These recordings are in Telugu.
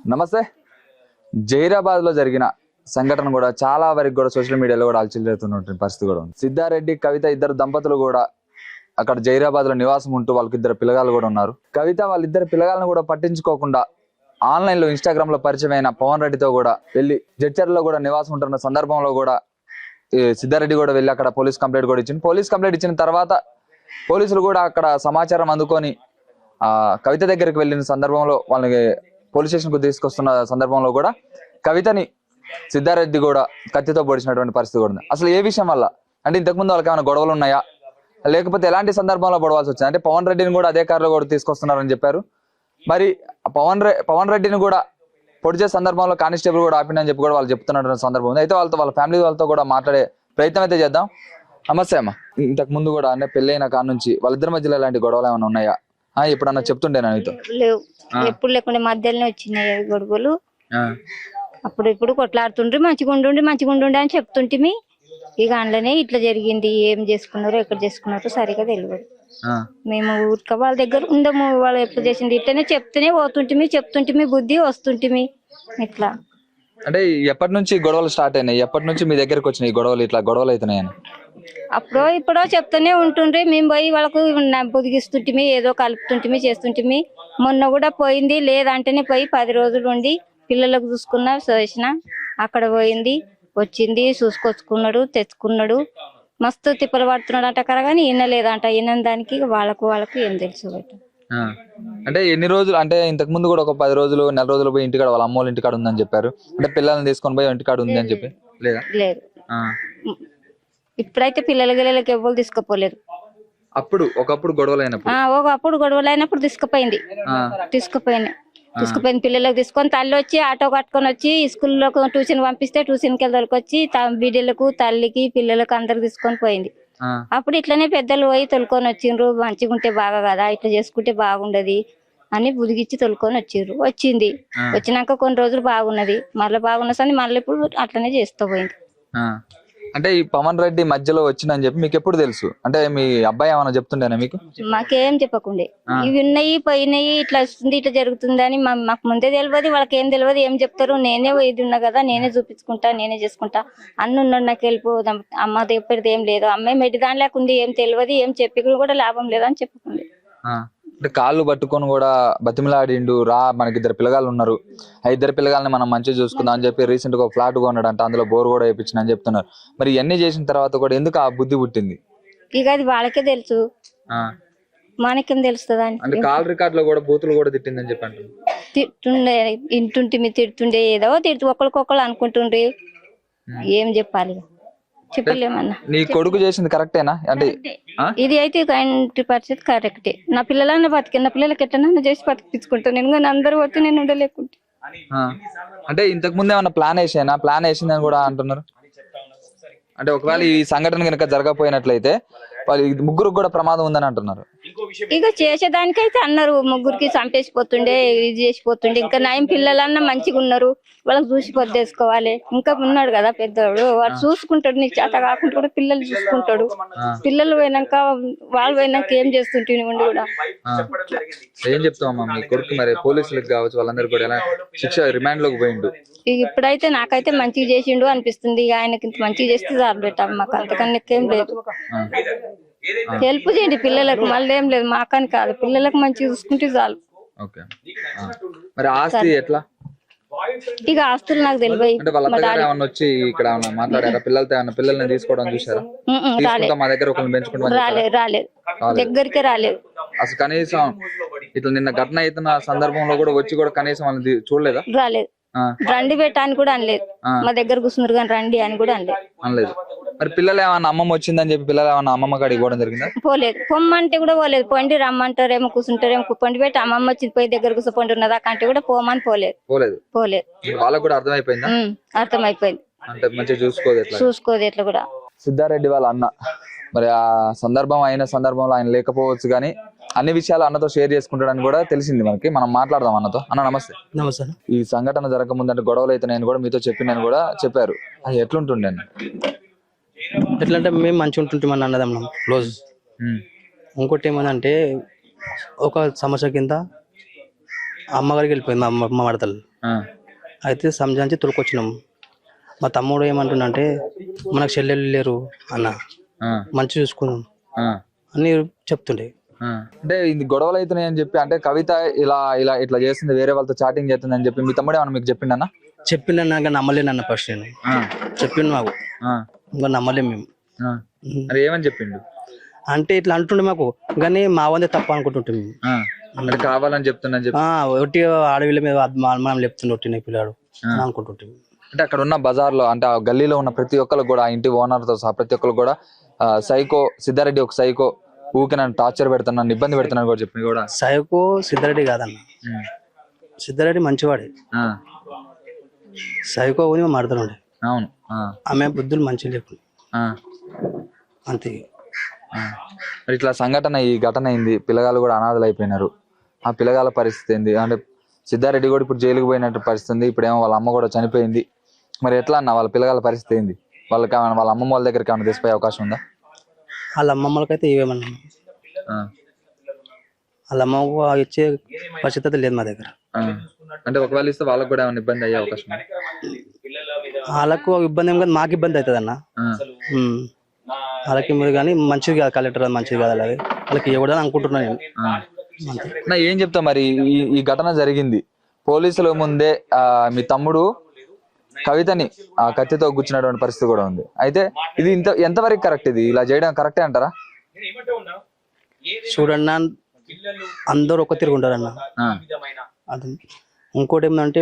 నమస్తే. జైరాబాద్ లో జరిగిన సంఘటన కూడా చాలా వరకు కూడా సోషల్ మీడియాలో కూడా అలచిల్లుతున్న పరిస్థితి కూడా ఉంది. సిద్ధారెడ్డి కవిత ఇద్దరు దంపతులు కూడా అక్కడ జైరాబాద్ లో నివాసం ఉంటూ వాళ్ళకి ఇద్దరు పిల్లగాళ్ళు కూడా ఉన్నారు. కవిత వాళ్ళిద్దరు పిల్లగాలను కూడా పట్టించుకోకుండా ఆన్లైన్ లో ఇన్స్టాగ్రామ్ లో పరిచయమైన పవన్ రెడ్డితో కూడా వెళ్ళి జడ్చర్లో కూడా నివాసం ఉంటున్న సందర్భంలో కూడా సిద్ధారెడ్డి కూడా వెళ్ళి అక్కడ పోలీస్ కంప్లైంట్ కూడా ఇచ్చింది. పోలీస్ కంప్లైంట్ ఇచ్చిన తర్వాత పోలీసులు కూడా అక్కడ సమాచారం అందుకొని కవిత దగ్గరికి వెళ్ళిన సందర్భంలో వాళ్ళని పోలీస్ స్టేషన్ కు తీసుకొస్తున్న సందర్భంలో కూడా కవితని సిద్ధారెడ్డి కూడా కత్తితో పొడిచినటువంటి పరిస్థితి కూడా ఉంది. అసలు ఏ విషయం వల్ల అంటే ఇంతకుముందు వాళ్ళకి ఏమైనా గొడవలు ఉన్నాయా, లేకపోతే ఎలాంటి సందర్భంలో గొడవలసి వచ్చింది? అంటే పవన్ రెడ్డిని కూడా అదే కారులో కూడా తీసుకొస్తున్నారని చెప్పారు. మరి పవన్ రెడ్డిని కూడా పొడిచే సందర్భంలో కానిస్టేబుల్ కూడా ఆపిందని చెప్పి కూడా వాళ్ళు చెప్తున్న సందర్భం ఉంది. అయితే వాళ్ళ ఫ్యామిలీ వాళ్ళతో కూడా మాట్లాడే ప్రయత్నం అయితే చేద్దాం. నమస్తే అమ్మ. ఇంతకు ముందు కూడా అంటే పెళ్ళైన కాడ నుంచి వాళ్ళిద్దరి మధ్యలో ఎలాంటి గొడవలు ఏమైనా ఉన్నాయా? ఎప్పుడన్నా చెప్తుండేనా నీతో? లేవు, ఎప్పుడు లేకుండా మధ్యలోనే వచ్చినాయి గొడవలు. అప్పుడు ఇప్పుడు కొట్లాడుతుండ్రి, మంచిగా ఉండుండి అని చెప్తుంటిమి. ఇక అందులోనే ఇట్లా జరిగింది. ఏం చేసుకున్నారో ఎక్కడ చేసుకున్నారో సరిగా తెలియదు. మేము ఊరిక వాళ్ళ దగ్గర ఉండము. వాళ్ళు ఎప్పుడు చేసింది ఇట్లనే చెప్తుంటిమి బుద్ధి వస్తుంటిమి. ఇట్లా అంటే ఎప్పటి నుంచి గొడవలు స్టార్ట్ అయినాయి? ఎప్పటి నుంచి మీ దగ్గరకు వచ్చినాయి గొడవలు? ఇట్లా గొడవలు అవుతున్నాయని అప్పుడో ఇప్పుడో చెప్తూనే ఉంటుండ్రి. మేము పోయి వాళ్ళకు బుదిగిస్తుంటిమి, ఏదో కలుపుతుంటిమి, చేస్తుంటిమి. మొన్న కూడా పోయింది. లేదంటేనే పోయి 10 రోజులు ఉండి పిల్లలకు చూసుకున్నా చేసిన. అక్కడ పోయింది, వచ్చింది, చూసుకొచ్చుకున్నాడు, తెచ్చుకున్నాడు. మస్తు తిప్పలు పడుతున్నాడు అంట కదా, కానీ వినలేదంట. విన దానికి వాళ్ళకు ఏం తెలుసు. అంటే ఎన్ని రోజులు అంటే ఇంతకు ముందు కూడా ఒక 10 రోజులు నెల రోజులు పోయి ఇంటికాడ వాళ్ళ అమ్మోళ్ళ ఇంటికాడ ఉందని చెప్పారు. అంటే పిల్లల్ని తీసుకొని పోయి ఇంటికాడ ఉంది అని చెప్పి లేదా? లేదు, ఇప్పుడైతే పిల్లలకి ఎవ్వరు తీసుకుపోలేదు. ఒకప్పుడు గొడవలు అయినప్పుడు తీసుకుపోయింది. పిల్లలకు తీసుకొని తల్లి వచ్చి ఆటో కట్టుకొని వచ్చి స్కూల్లో ట్యూషన్ పంపిస్తే ట్యూషన్కి వెళ్ళి బిడ్డలకు, తల్లికి, పిల్లలకు అందరికి తీసుకొని పోయింది. అప్పుడు ఇట్లనే పెద్దలు పోయి తొలుకొని వచ్చిండ్రు. మంచిగా ఉంటే బాగా కదా, ఇట్లా చేసుకుంటే బాగుండదు అని బుదిగిచ్చి తొలుకొని వచ్చింది. వచ్చినాక కొన్ని రోజులు బాగున్నది, మళ్ళీ బాగున్నసని మళ్ళీ ఇప్పుడు అట్లనే చేస్తూ పోయింది. అంటే ఈ పవన్ రెడ్డి మధ్యలో వచ్చిందని చెప్పి మీకు ఎప్పుడు తెలుసు? అంటే మీ అబ్బాయి ఏమైనా చెప్తుండేనా మీకు? మాకేం చెప్పకుండే. ఇవి ఉన్నాయి పోయినాయి, ఇట్లా వస్తుంది ఇట్లా జరుగుతుంది అని మాకు ముందే తెలియదు. వాళ్ళకి ఏం తెలియదు. ఏం చెప్తారు? నేనే ఇది ఉన్నా కదా, నేనే చూపించుకుంటా, నేనే చేసుకుంటా ఉన్నాడు. నాకు వెళ్ళిపోదాం అమ్మ చెప్పేది ఏం లేదు. అమ్మాయి మెడి దాని లేకుంది, ఏం తెలియదు. ఏం చెప్పి కూడా లాభం లేదని చెప్పుకుంది. అంటే కాళ్ళు పట్టుకొని కూడా బతిమిలాడిండు. మనకి ఇద్దరు పిల్లగాళ్ళు ఉన్నారు, ఆ ఇద్దరు పిల్లగాళ్ళని మనం మంచిగా చూసుకుందాం అని చెప్పి రీసెంట్ గా ఒక ఫ్లాట్ కొన్నాడు అంట, అందులో బోర్ కూడా వేయించిన అని చెప్తున్నారు. మరి ఇవన్నీ చేసిన తర్వాత కూడా ఎందుకు ఆ బుద్ధి పుట్టింది? ఇక అది వాళ్ళకే తెలుసు, మనకేం తెలుస్తుంది. అంటే కాల్ రికార్డ్ లో కూడా బూతులు కూడా తిట్టిందని చెప్పి అంటారు. తిడుతుండే ఏదో ఒకరికొకరు అనుకుంటుండ్రి. ఏం చెప్పాలి, చెప్పలేమన్నా. నీ కొడుకు చేసింది కరెక్టేనా? అంటే ఇది అయితే 90% కరెక్టే. నా పిల్లలన్నా బతికి, నా పిల్లలకి ఎట్లన్నా చేసి బతికించుకుంటాను నేను. కానీ అందరూ వచ్చి నేను ఉండలేకుంటే. అంటే ఇంతకు ముందు ఏమన్నా ప్లాన్ వేసిందని కూడా అంటున్నారు. అంటే ఒకవేళ ఈ సంఘటన కనుక జరగపోయినట్లయితే వాళ్ళు ముగ్గురు కూడా ప్రమాదం ఉందని అంటున్నారు. ఇక చేసేదానికైతే అన్నారు, ముగ్గురికి చంపేసిపోతుండే, ఇది చేసిపోతుండే. ఇంకా నయం పిల్లలన్నా మంచిగా ఉన్నారు, వాళ్ళకి చూసి పొద్దేసుకోవాలి. ఇంకా ఉన్నాడు కదా పెద్దవాడు, వాడు చూసుకుంటాడు. నీకు చేత కాకుండా కూడా పిల్లలు చూసుకుంటాడు. పిల్లలు పోయినాక వాళ్ళు పోయినాక ఏం చేస్తుంటే ఉండి కూడా ఏం చెప్తామమ్మా మీ కొడుకు? మరి పోలీసులకు కావచ్చు వాళ్ళందరూ కూడా ఎలా శిక్ష రిమాండ్ లోకి పోయిండు. ఇప్పుడైతే నాకైతే మంచిగా చేసిండు అనిపిస్తుంది. ఆయనకి ఇంత మంచిగా చేస్తే చాలు పెట్టాము, మాకు అంతకన్నా ఏం లేదు. హెల్ప్ చేయండి పిల్లలకు, మళ్ళీ ఏం లేదు మాకని కాదు, పిల్లలకు మంచిగా చూసుకుంటే చాలు. మరి ఆస్తి ఎట్లా? ఇక ఆస్తులు నాకు తెలియదు. వచ్చి ఇక్కడ మాట్లాడారా? పిల్లల్ని తీసుకోవడం చూసారా? మా దగ్గర ఒకరిని పెంచుకుంటాం రాలేదు, దగ్గరికే రాలేదు. అసలు కనీసం ఇట్లా నిన్న ఘటన అవుతున్న సందర్భంలో కూడా వచ్చి కూడా కనీసం వాళ్ళని చూడలేదా? రాలేదు. రండి పెట్టాని కూడా అనలేదు. మా దగ్గర కూర్చున్నారు కానీ రండి అని కూడా అనలేదు. మరి పిల్లలు ఏమన్నా అమ్మమ్మ వచ్చిందని చెప్పి పిల్లలు ఏమన్నా అమ్మమ్మ కాడికి పోవడం జరిగిందా? పోలేదు. పొమ్మంటే కూడా పోలేదు. పొండి రమ్మంటారేమో, కూర్చుంటారేమో, పొండి పెట్టి అమ్మమ్మ వచ్చింది పోయి దగ్గర కూర్చోండి ఉన్నదా కంటే కూడా పోమని పోలేదు. వాళ్ళకు కూడా అర్థమైపోయిందా? అర్థమైపోయింది. అంటే మంచిగా చూసుకోదు ఎట్లా కూడా. సిద్ధారెడ్డి వాళ్ళ అన్న మరి ఆ అయిన సందర్భంలో ఆయన లేకపోవచ్చు, కానీ అన్ని విషయాలు అన్నతో షేర్ చేసుకుంటాడని కూడా తెలిసింది మనకి. మనం మాట్లాడదాం అన్నతో. అన్న నమస్తే. నమస్తే. ఈ సంఘటన జరగకముందంటే గొడవలు అయితే నేను కూడా మీతో చెప్పినని కూడా చెప్పారు. అది ఎట్లుంటుండే? ఎట్లంటే మేము మంచిగా ఉంటుంటామని అన్నదమ్ములం క్లోజ్. ఇంకోటి ఏమనంటే ఒక సమస్య కింద అమ్మగారికి వెళ్ళిపోయింది మా అమ్మ మడతలు. అయితే సంజాంచి తొలికొచ్చినాం. మా తమ్ముడు ఏమంటుండంటే మనకు చెల్లెళ్ళు లేరు అన్న, మంచి చూసుకుందాం అని చెప్తుండే. అంటే ఇది గొడవలు అవుతున్నాయి అని చెప్పి, అంటే కవిత ఇలా ఇలా ఇట్లా చేస్తుంది, వేరే వాళ్ళతో చాటింగ్ చేస్తుంది అని చెప్పి మీ తమ్ముడు ఏమన్నా మీకు చెప్పిండన్నా? చెప్పిండన్నా ఇంకా నమ్మలేనన్న ఫస్ట్ నేను. చెప్పిండు మాకు, ఇంకా నమ్మలేము మేము. మరి ఏమని చెప్పిండు? అంటే ఇట్లా అంటుండే మాకు, కానీ మా వందే తప్ప అనుకుంటుంటే మేము. అంటే కావాలని చెప్తున్నా చెప్పి ఒట్టి ఆడవిళ్ళ మీద మనం చెప్తుండే ఒట్టి పిల్లాడు అనుకుంటుంటే. అంటే అక్కడ ఉన్న బజార్లో, అంటే ఆ గల్లీలో ఉన్న ప్రతి ఒక్కరు కూడా, ఆ ఇంటి ఓనర్తో సహా ప్రతి ఒక్కరు కూడా సైకో సిద్ధారెడ్డి ఒక సైకో, ఊకే నన్ను టార్చర్ పెడుతున్నాను, ఇబ్బంది పెడుతున్నాను కూడా చెప్పింది కూడా. సైకో సిద్ధారెడ్డి కాదన్న, సిద్ధారెడ్డి మంచివాడే. సైకో ఊని మాడుతుండే. అవును, ఆమె బుద్ధులు మంచి లేకుండా అంతే. మరి ఇట్లా సంఘటన, ఈ ఘటన అయింది, పిల్లగాళ్ళు కూడా అనాథలు అయిపోయినారు. ఆ పిల్లగాళ్ళ పరిస్థితి ఏంది? అంటే సిద్ధారెడ్డి కూడా ఇప్పుడు జైలుకు పోయినట్టు పరిస్థితి ఉంది. ఇప్పుడు ఏమో వాళ్ళ అమ్మ కూడా చనిపోయింది. మరి ఎట్లా అన్న వాళ్ళ పిల్లగాళ్ళ పరిస్థితి ఏంది? వాళ్ళకి వాళ్ళ అమ్మమ్మ వాళ్ళ దగ్గరికి ఏమైనా తీసిపోయే అవకాశం ఉందా? వాళ్ళ అమ్మమ్మలకైతే ఇవేమన్నా, వాళ్ళ అమ్మ ఇచ్చే పరిస్థితి లేదు మా దగ్గర. అంటే ఒకవేళ ఇస్తే వాళ్ళకి కూడా ఏమైనా ఇబ్బంది అయ్యే అవకాశం ఉందా? వాళ్ళకు ఇబ్బంది ఏం కాదు, మాకు ఇబ్బంది అవుతుంది అన్న. వాళ్ళకి మీరు కానీ మంచిది కాదు, కలెక్టర్ మంచిది కాదు, అలాగే వాళ్ళకి ఇవ్వడానికి అనుకుంటున్నాను నేను. ఏం చెప్తా మరి, ఈ ఘటన జరిగింది, పోలీసుల ముందే మీ తమ్ముడు కవితని ఆ కత్తితో గుచ్చినటువంటి పరిస్థితి కూడా ఉంది. అయితే ఇది ఎంతవరకు కరెక్ట్? ఇది ఇలా చేయడం కరెక్టే అంటారా? చూడన్నా, అందరూ ఒక తిరిగి ఉంటారన్న. అది ఇంకోటి ఏమంటే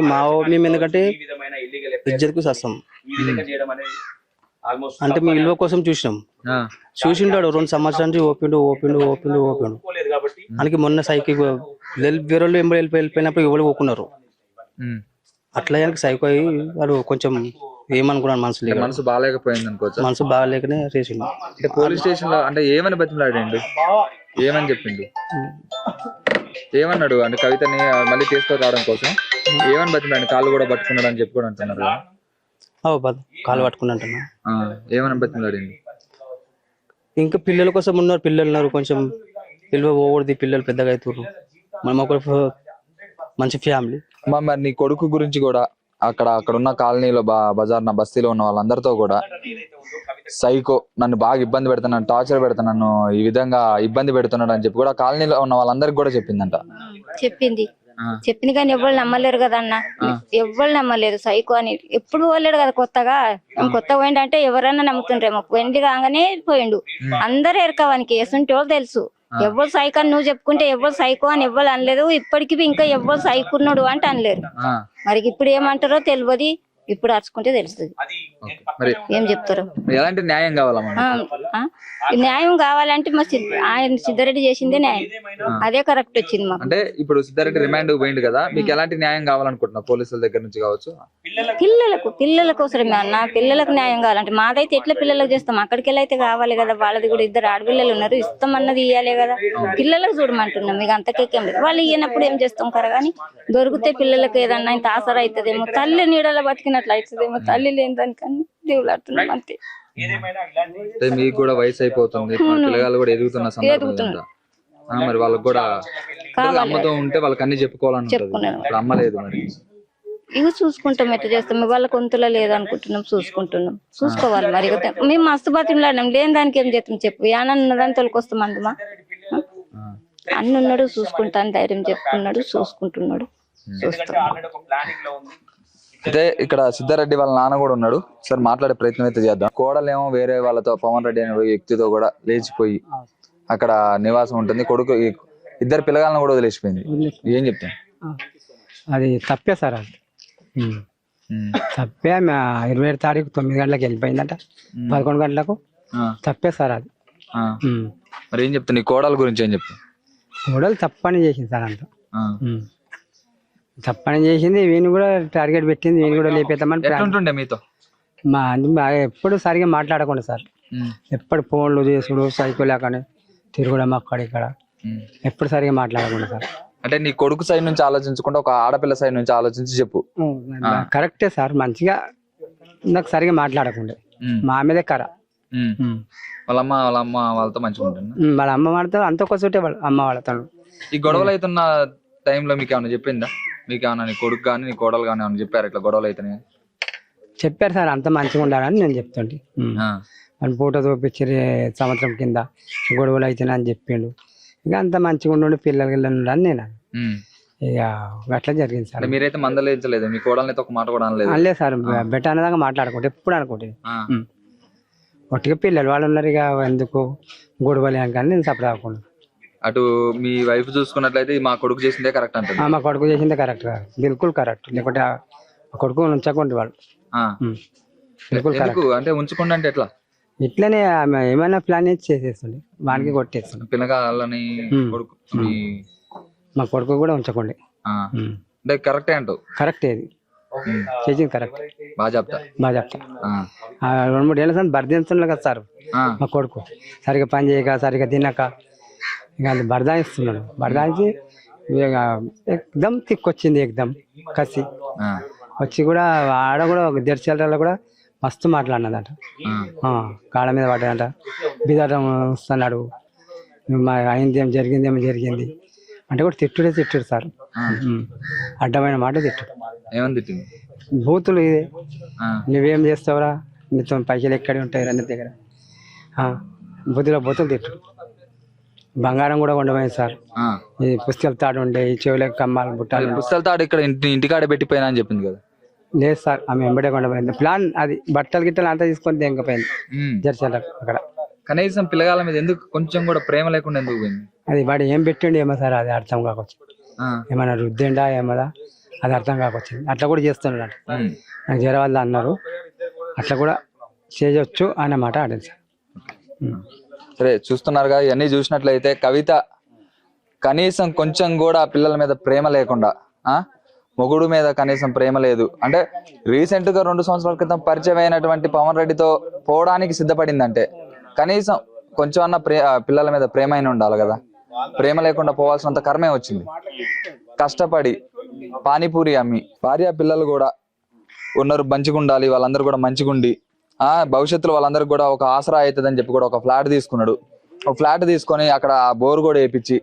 మేము ఎందుకంటే ఇజ్జత్కు సస్తాం, అంటే మీ ఇల్లు కోసం చూసినాం. చూసింటాడు 2 సంవత్సరాల నుంచి ఓపిండు. మనకి మొన్న సైకిల్ వేరే వాళ్ళు వెళ్ళిపోయినప్పుడు ఎవరు ఓకున్నారు. అట్లా సైకో అయ్యి వాడు కొంచెం ఏమనుకున్నాను, మనసు బాగాలేకపోయింది అనుకోవచ్చు. మనసు బాగాలేకనే చేసిండు. అంటే పోలీస్ స్టేషన్ లో అంటే ఏమని బతిమలాడండి, ఏమని చెప్పిండు, ఏమన్నాడు? అంటే కవితని మళ్ళీ తీసుకొని రావడం కోసం ఏమని బతిమలాడు? కాళ్ళు కూడా పట్టుకున్నాడు అని చెప్పి కూడా అంటున్నారు. కాలు పట్టుకుని అంటున్నా. ఏమని బతిమలాడింది? ఇంకా పిల్లల కోసం ఉన్నారు, పిల్లలు ఉన్నారు, కొంచెం పిల్లలు పోకూడదు, పిల్లలు పెద్దగా అవుతారు, మనం ఒక మంచి ఫ్యామిలీ. మరి నీ కొడుకు గురించి కూడా అక్కడ ఉన్న కాలనీలో బజార్ బస్తీలో ఉన్న వాళ్ళందరితో కూడా సైకో, నన్ను బాగా ఇబ్బంది పెడుతున్నాను, టార్చర్ పెడుతున్నాను, ఈ విధంగా ఇబ్బంది పెడుతున్నాడు అని చెప్పి కూడా కాలనీలో ఉన్న వాళ్ళందరికి కూడా చెప్పిందంట. చెప్పింది కానీ ఎవరు నమ్మలేరు కదా అన్న, ఎవరు నమ్మలేరు సైకో అని. ఎప్పుడు పోలేడు కదా కొత్తగా పోయిండు అంటే ఎవరన్నా నమ్ముతుండ్రేమో. వెండి కాగానే పోయిండు, అందరూ ఎరకవానికి వేసుంటే వాళ్ళు తెలుసు. ఎవరు సైకో అని నువ్వు చెప్పుకుంటే ఎవరు సైకో అని ఎవరు అనలేదు. ఇప్పటికి ఇంకా ఎవరు సైకున్నాడు అంటే అనలేరు. మరి ఇప్పుడు ఏమంటారో తెలియదు, ఇప్పుడు అరుచుకుంటే తెలుస్తుంది ఏం చెప్తారు. ఎలాంటి న్యాయం కావాలమ్మా? న్యాయం కావాలంటే మా ఆయన సిద్ధారెడ్డి చేసిందే న్యాయం, అదే కరెక్ట్ వచ్చింది మాకు. అంటే ఇప్పుడు సిద్ధారెడ్డి రిమాండ్ పోయింది కదా, మీకు ఎలాంటి న్యాయం కావాలనుకుంటున్నా? పోలీసుల దగ్గర నుంచి కావచ్చు, పిల్లల కోసమే అన్న, పిల్లలకు న్యాయం కావాలంటే మాదైతే ఎట్లా పిల్లలకు చేస్తాం, అక్కడికి వెళ్ళి అయితే కావాలి కదా. వాళ్ళది కూడా 2 ఆడపిల్లలు ఉన్నారు, ఇస్తాం అన్నది ఇవ్వాలి కదా. పిల్లలకు చూడమంటున్నాం, మీకు అంతకేం లేదు. వాళ్ళు ఇయ్యనప్పుడు ఏం చేస్తాం కదా, కానీ దొరికితే పిల్లలకు ఏదన్నా ఇంత ఆసరా అవుతుందేమో, తల్లి నీడలో బతికినట్లు అవుతుందేమో, తల్లి లేని దానికన్నా దేవులాడుతున్నాం అంతే. మీకు కూడా వయసు అయిపోతుంది, పిల్లగాళ్ళు కూడా ఎదుగుతున్న సందర్భం, మరి వాళ్ళకి కూడా అమ్మతో ఉంటే వాళ్ళకి అన్ని చెప్పుకోవాలనుకుంటున్నారు. అమ్మ లేదు, మరి ఇవి చూసుకుంటాం, ఎట్లా చేస్తాం. వాళ్ళ కొంతలో లేదనుకుంటున్నాం, చూసుకోవాలి. మరి మేము మస్తు బతిమలాడినాం, లేని దానికి ఏం చేస్తాం చెప్పు. యానన్న ఉన్నదాన్ని తొలికొస్తాం అందుమా, అన్ని ఉన్నాడు, చూసుకుంటాను ధైర్యం చెప్పుకున్నాడు, చూసుకుంటున్నాడు, చూస్తాం. అయితే ఇక్కడ సిద్ధారెడ్డి వాళ్ళ నాన్న కూడా ఉన్నాడు, సార్ మాట్లాడే ప్రయత్నం అయితే చేద్దాం. కోడలేమో వేరే వాళ్ళతో, పవన్ రెడ్డి అనే వ్యక్తితో కూడా లేచిపోయి అక్కడ నివాసం ఉంటుంది. కొడుకు 2 పిల్లగాలను కూడా వదిలేసిపోయింది. ఏం చెప్తాను? అది తప్పే సార్, అది తప్పే. 27 తారీఖు 9 గంటలకు వెళ్ళిపోయిందంట, 11 గంటలకు. తప్పే సార్ అది. మరి ఏం చెప్తాను నీ కోడల గురించి? ఏం చెప్తాను? కోడలు తప్పని చేసింది సార్, అంత తప్పని చేసింది. వీని కూడా టార్గెట్ పెట్టింది, వీని కూడా లేపేద్దామని. మీతో ఎప్పుడు సరిగా మాట్లాడకుండా సార్, ఎప్పుడు ఫోన్లు చేసుడు, సైకిల్ లేకనే తిరుగుడం అక్కడ ఇక్కడ, ఎప్పుడు సరిగా మాట్లాడకుండా సార్. అంటే నీ కొడుకు సైడ్ నుంచి ఆలోచించకుండా ఒక ఆడపిల్ల సైడ్ నుంచి ఆలోచించి చెప్పు. కరెక్టే సార్, మంచిగా నాకు సరిగా మాట్లాడకుండా మా మీదే కర. వాళ్ళ అమ్మ వాళ్ళతో మంచిగా ఉంటుంది. వాళ్ళ అమ్మ వాళ్ళతో అంత కొసటే వాళ్ళ అమ్మ వాళ్ళతో. ఈ గొడవలు అవుతున్న టైంలో మీకు ఏమైనా చెప్పిందా? మీకు ఏమైనా నీ కొడుకు కానీ నీ కోడలు కానీ ఏమైనా చెప్పారు ఇట్లా గొడవలు అయితేనే? చెప్పారు సార్ అంత మంచిగా ఉండాలని నేను చెప్తుంటే వాళ్ళు ఫోటో చూపించి సంవత్సరం కింద గొడవలు అయితేనే అని చెప్పిండు. ఇక అంత మంచిగా ఉండి పిల్లలు గిల్లలు అని నేను ఇక అట్లా జరిగింది సార్. అంటే మీరైతే మందలించలేదు మీ కోడల్ని అయితే ఒక మాట కూడా అనలేదు? అనలేదు సార్, బెటర్ అనేదాకా మాట్లాడుకుంటే ఎప్పుడు అనుకుంటే ఒట్టిగా పిల్లలు వాళ్ళు ఉన్నారు ఇక ఎందుకు గొడవలే అని కానీ నేను సపరేట్ అవ్వకుండా. అటు మీ వైఫ్ చూసుకున్నట్లయితే మా కొడుకు చేసిందే కరెక్ట్ అంటారు? మా కొడుకు చేసిందే కరెక్ట్ కాదు, బిల్కుల్ కరెక్ట్. లేకుంటే ఆ కొడుకు ఉంచకుండా వాళ్ళు బిల్కుల్ ఎందుకు అంటే ఉంచకుండా అంటే ఎట్లా? ఇట్లనే ఆమె ఏమైనా ప్లాన్ చేసి చేసేస్తుంది, వానికి కొట్టేస్తుంది. పిల్లగాళ్ళని కొడుకు మా కొడుకు కూడా ఉంచకండి. అంటే కరెక్టే అంటావు? కరెక్ట్, ఏది చేసింది కరెక్ట్. బాగా చెప్తా. 2-3 ఏళ్ళ సార్ బర్ధిస్తుండే కదా సార్ మా కొడుకు, సరిగా పని చేయక సరిగా తినక ఇక అది బర్దాయిస్తున్నాడు. బర్దాయించి ఎక్దమ్ తిక్కొచ్చింది, ఎక్దమ్ కసి వచ్చి కూడా ఆడ కూడా జెర్సీలలో కూడా మస్తు మాట్లాడినదంట, కాళ్ళ మీద పడ్డాడంట, బిదాటం వస్తున్నాడు, మా అయింది ఏం జరిగింది అంటే కూడా తిట్టుడు సార్. అడ్డమైన మాట తిట్టుడు. ఏమని తిట్టింది? బూతులు ఇదే, నువ్వేం చేస్తావురా, నీతో పైసలు ఎక్కడి ఉంటాయి అన్ని దగ్గర, బూతులు తిట్టు. బంగారం కూడా ఉండమైంది సార్, ఈ పుస్తకాల తాడు ఉండే, ఈ చెవులకు కమ్మాలు బుట్టాలు. పుస్తకాల తాడు ఇక్కడ ఇంటికాడ పెట్టిపోయినా అని చెప్పింది కదా? లేదు సార్, ఆమె ఎంబడే కొండపోయింది. ప్లాన్ అది బట్టలు గిట్టలు అంతా తీసుకొని తెంకపోయింది జెర్సీల అక్కడ. కనీసం పిల్లగాళ్ళ మీద ఎందుకు కొంచెం కూడా ప్రేమ లేకుండా ఎందుకు పోయింది? అది వాడు ఏం పెట్టిండు ఏమో సార్, అది అర్థం కాకొచ్చు. ఏమన్నా రుద్దిండా ఏమదా అది అర్థం కాకొచ్చింది. అట్లా కూడా చేస్తున్నాడు అంట, నాకు జర వాళ్ళు అన్నారు, అట్లా కూడా చేయొచ్చు అన్నమాట ఆడింది సార్. సరే, చూస్తున్నారుగా, ఇవన్నీ చూసినట్లయితే కవిత కనీసం కొంచెం కూడా పిల్లల మీద ప్రేమ లేకుండా, మొగుడు మీద కనీసం ప్రేమ లేదు అంటే రీసెంట్ గా 2 సంవత్సరాల క్రితం పరిచయం అయినటువంటి పవన్ రెడ్డితో పోవడానికి సిద్ధపడిందంటే కనీసం కొంచెం అన్న పిల్లల మీద ప్రేమ అయినా ఉండాలి కదా. ప్రేమ లేకుండా పోవాల్సినంత కర్మే వచ్చింది. కష్టపడి పానీపూరి అమ్మి భార్య పిల్లలు కూడా ఉన్నారు, మంచిగా ఉండాలి, వాళ్ళందరూ కూడా మంచిగా ఉండి భవిష్యత్తులో వాళ్ళందరికీ కూడా ఒక ఆసరా అవుతుందని చెప్పి కూడా ఒక ఫ్లాట్ తీసుకున్నాడు. ఒక ఫ్లాట్ తీసుకొని అక్కడ బోర్ కూడా వేయించి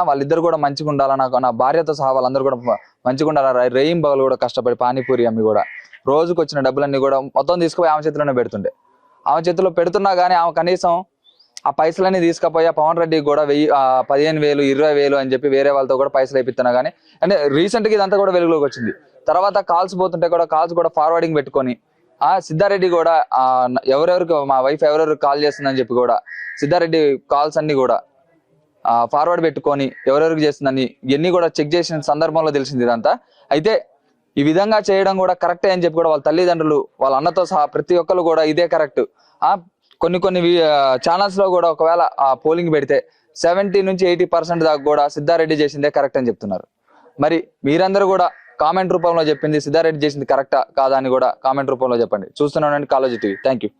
వాళ్ళిద్దరు కూడా మంచిగా ఉండాలని, నా భార్యతో సహా వాళ్ళందరూ కూడా మంచిగా ఉండాలి, రెయిం బగలు కూడా కష్టపడి పానీపూరి అమ్మి కూడా రోజుకు వచ్చిన డబ్బులన్నీ కూడా మొత్తం తీసుకుపోయి ఆమె చేతిలోనే పెడుతుండే. ఆమె చేతిలో పెడుతున్నా కానీ ఆమె కనీసం ఆ పైసలన్నీ తీసుకుపోయి పవన్ రెడ్డికి కూడా 15,000 20,000 అని చెప్పి వేరే వాళ్ళతో కూడా పైసలు వేపిస్తున్నా కానీ అంటే రీసెంట్గా ఇదంతా కూడా వెలుగులోకి వచ్చింది. తర్వాత కాల్స్ పోతుంటే కూడా కాల్స్ కూడా ఫార్వర్డింగ్ పెట్టుకొని సిద్ధారెడ్డి కూడా ఎవరెవరికి మా వైఫ్ ఎవరెవరికి కాల్ చేస్తుందని చెప్పి కూడా సిద్ధారెడ్డి కాల్స్ అన్ని కూడా ఫార్వర్డ్ పెట్టుకొని ఎవరెవరికి చేస్తుందని ఇవన్నీ కూడా చెక్ చేసిన సందర్భంలో తెలిసింది ఇదంతా. అయితే ఈ విధంగా చేయడం కూడా కరెక్టే అని చెప్పి కూడా వాళ్ళ తల్లిదండ్రులు వాళ్ళ అన్నతో సహా ప్రతి ఒక్కరు కూడా ఇదే కరెక్ట్. కొన్ని ఛానల్స్ లో కూడా ఒకవేళ పోలింగ్ పెడితే 70 నుంచి 80% దాకా కూడా సిద్ధారెడ్డి చేసిందే కరెక్ట్ అని చెప్తున్నారు. మరి మీరందరూ కూడా కామెంట్ రూపంలో చెప్పింది సిద్ధారెడ్డి చేసింది కరెక్టా కాదా అని కూడా కామెంట్ రూపంలో చెప్పండి. చూస్తున్నానండి కాలేజీ టీవీ. Thank you.